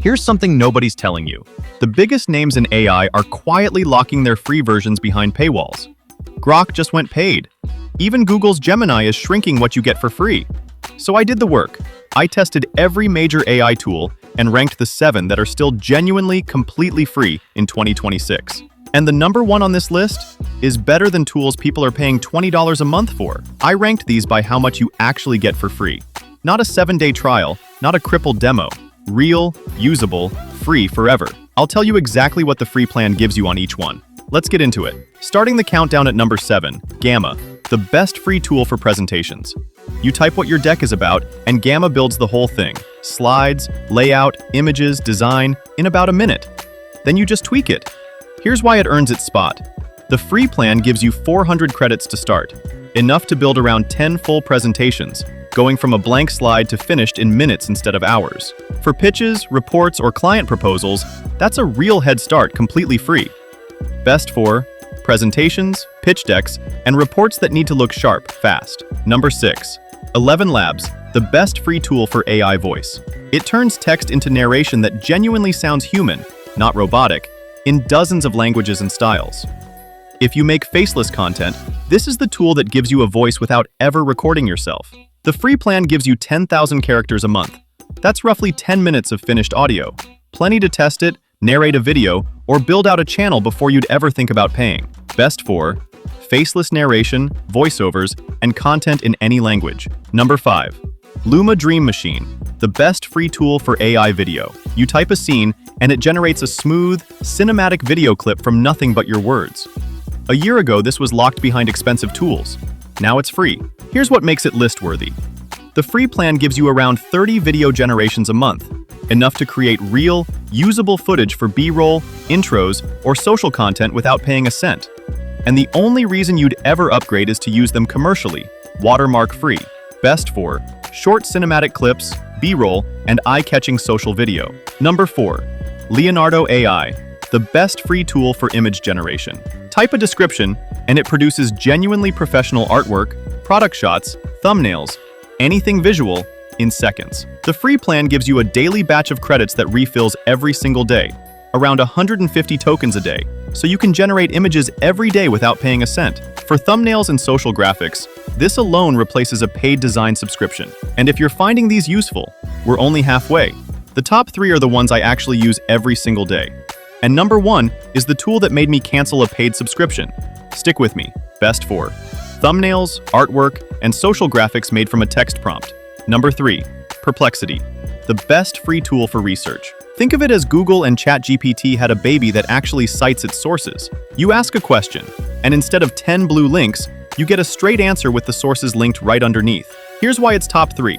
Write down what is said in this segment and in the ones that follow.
Here's something nobody's telling you. The biggest names in AI are quietly locking their free versions behind paywalls. Grok just went paid. Even Google's Gemini is shrinking what you get for free. So I did the work. I tested every major AI tool and ranked the 7 that are still genuinely, completely free in 2026. And the number 1 on this list is better than tools people are paying $20 a month for. I ranked these by how much you actually get for free. Not a 7-day trial, not a crippled demo. Real, usable, free forever. I'll tell you exactly what the free plan gives you on each one. Let's get into it. Starting the countdown at number 7, Gamma, the best free tool for presentations. You type what your deck is about, and Gamma builds the whole thing. Slides, layout, images, design, in about a minute. Then you just tweak it. Here's why it earns its spot. The free plan gives you 400 credits to start, enough to build around 10 full presentations, going from a blank slide to finished in minutes instead of hours. For pitches, reports, or client proposals, that's a real head start completely free. Best for presentations, pitch decks, and reports that need to look sharp, fast. Number 6. ElevenLabs, the best free tool for AI voice. It turns text into narration that genuinely sounds human, not robotic, in dozens of languages and styles. If you make faceless content, this is the tool that gives you a voice without ever recording yourself. The free plan gives you 10,000 characters a month. That's roughly 10 minutes of finished audio. Plenty to test it, narrate a video, or build out a channel before you'd ever think about paying. Best for faceless narration, voiceovers, and content in any language. Number 5. Luma Dream Machine, the best free tool for AI video. You type a scene, and it generates a smooth, cinematic video clip from nothing but your words. A year ago, this was locked behind expensive tools. Now it's free. Here's what makes it list-worthy. The free plan gives you around 30 video generations a month, enough to create real, usable footage for B-roll, intros, or social content without paying a cent. And the only reason you'd ever upgrade is to use them commercially, watermark-free. Best for short cinematic clips, B-roll, and eye-catching social video. Number 4. Leonardo AI, the best free tool for image generation. Type a description, and it produces genuinely professional artwork, product shots, thumbnails, anything visual, in seconds. The free plan gives you a daily batch of credits that refills every single day, around 150 tokens a day, so you can generate images every day without paying a cent. For thumbnails and social graphics, this alone replaces a paid design subscription. And if you're finding these useful, we're only halfway. The top 3 are the ones I actually use every single day. And number 1 is the tool that made me cancel a paid subscription. Stick with me. Best for thumbnails, artwork, and social graphics made from a text prompt. Number 3. Perplexity, the best free tool for research. Think of it as Google and ChatGPT had a baby that actually cites its sources. You ask a question, and instead of 10 blue links, you get a straight answer with the sources linked right underneath. Here's why it's top 3.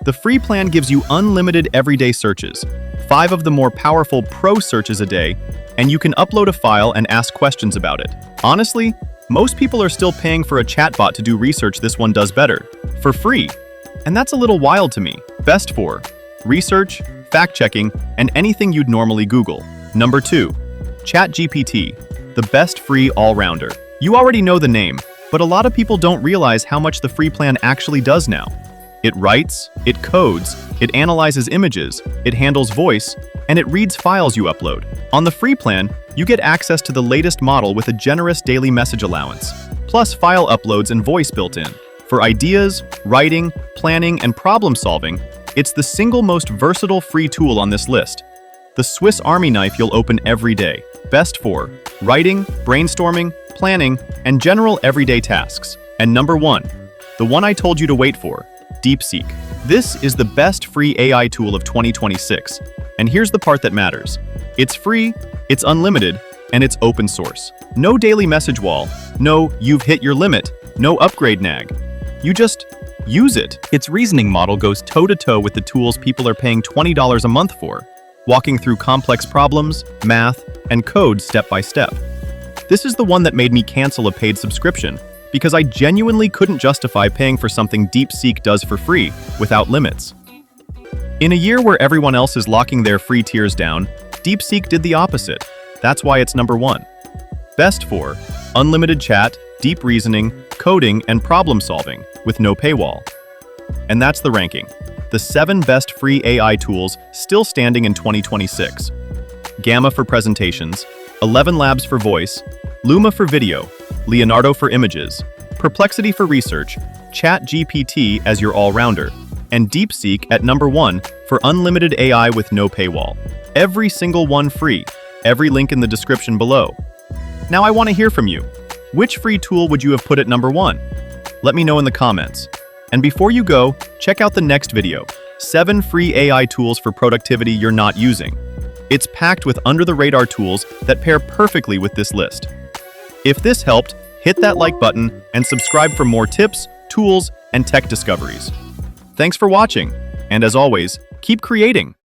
The free plan gives you unlimited everyday searches, 5 of the more powerful pro searches a day, and you can upload a file and ask questions about it. Honestly, most people are still paying for a chatbot to do research. This one does better, for free. And that's a little wild to me. Best for research, fact-checking, and anything you'd normally Google. Number 2. ChatGPT, the best free all-rounder. You already know the name, but a lot of people don't realize how much the free plan actually does now. It writes, it codes, it analyzes images, it handles voice, and it reads files you upload. On the free plan, you get access to the latest model with a generous daily message allowance, plus file uploads and voice built in. For ideas, writing, planning, and problem solving, it's the single most versatile free tool on this list. The Swiss Army knife you'll open every day. Best for writing, brainstorming, planning, and general everyday tasks. And number 1, the one I told you to wait for, DeepSeek. This is the best free AI tool of 2026. And here's the part that matters. It's free, it's unlimited, and it's open source. No daily message wall, no "you've hit your limit," no upgrade nag. You just use it. Its reasoning model goes toe-to-toe with the tools people are paying $20 a month for, walking through complex problems, math, and code step by step. This is the one that made me cancel a paid subscription, because I genuinely couldn't justify paying for something DeepSeek does for free, without limits. In a year where everyone else is locking their free tiers down, DeepSeek did the opposite. That's why it's number 1. Best for unlimited chat, deep reasoning, coding, and problem solving, with no paywall. And that's the ranking. the 7 best free AI tools still standing in 2026. Gamma for presentations, ElevenLabs for voice, Luma for video, Leonardo for images, Perplexity for research, ChatGPT as your all-rounder, and DeepSeek at number 1 for unlimited AI with no paywall. Every single one free, every link in the description below. Now I want to hear from you. Which free tool would you have put at number 1? Let me know in the comments. And before you go, check out the next video, 7 free AI tools for productivity you're not using. It's packed with under-the-radar tools that pair perfectly with this list. If this helped, hit that like button and subscribe for more tips, tools, and tech discoveries. Thanks for watching, and as always, keep creating.